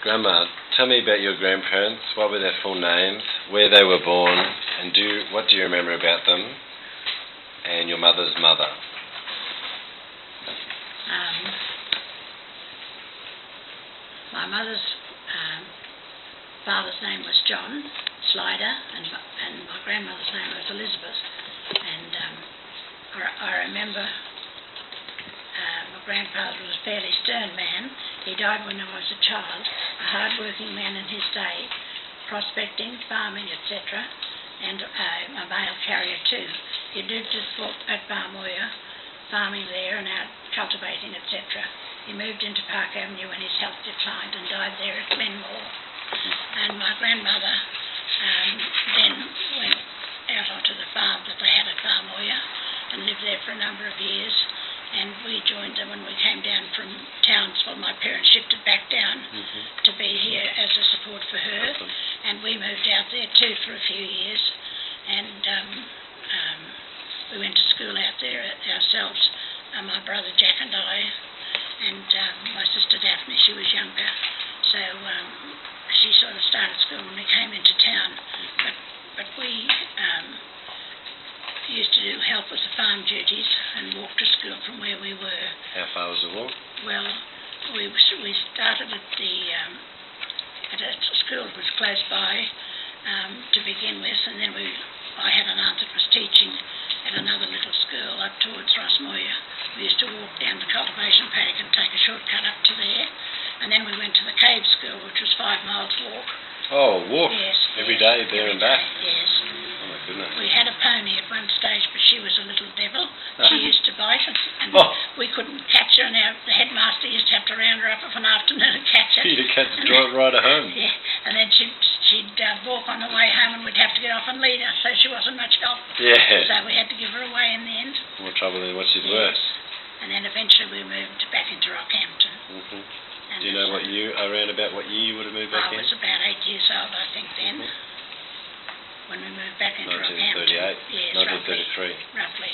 Grandma, tell me about your grandparents. What were their full names, where they were born, and what do you remember about them and your mother's mother? My mother's father's name was John Slider, and my grandmother's name was Elizabeth. And I remember my grandfather was a fairly stern man. He died when I was a child, a hard-working man in his day, prospecting, farming, etc., and a mail carrier too. He lived at Barmoya, farming there and out cultivating, etc. He moved into Park Avenue when his health declined and died there at Glenmore. And my grandmother then went out onto the farm that they had at Barmoya and lived there for a number of years. And we joined them when we came down from Townsville. My parents shifted back down to be here as a support for her. And we moved out there too for a few years. And we went to school out there ourselves, my brother Jack and I, and my sister Daphne. She was younger. So she sort of started school when we came into town. But we used to help with the farm duties and walk to school from where we were. How far was the walk? Well, we started at a school that was close by to begin with, and then I had an aunt that was teaching at another little school up towards Rossmoya. We used to walk down the cultivation paddock and take a shortcut up to there, and then we went to the cave school, which was 5 miles walk. Oh, walk? Yes. Every day, there and back? Yes. Oh my goodness. We had a pony at one stage, but she was a little devil. She used to bite us, and we couldn't catch her, and the headmaster used to have to round her up of an afternoon and catch her. You'd have to drive right at home. Yeah, and then she'd walk on the way home, and we'd have to get off and lead her, so she wasn't much help. Yeah. So we had to give her away in the end. More trouble than what she's worth. And then eventually we moved back into Rockhampton. Do you know what year you would have moved back in? I was about 8 years old, I think, then, when we moved back into Rockhampton. 1938? Yes, 1933? roughly.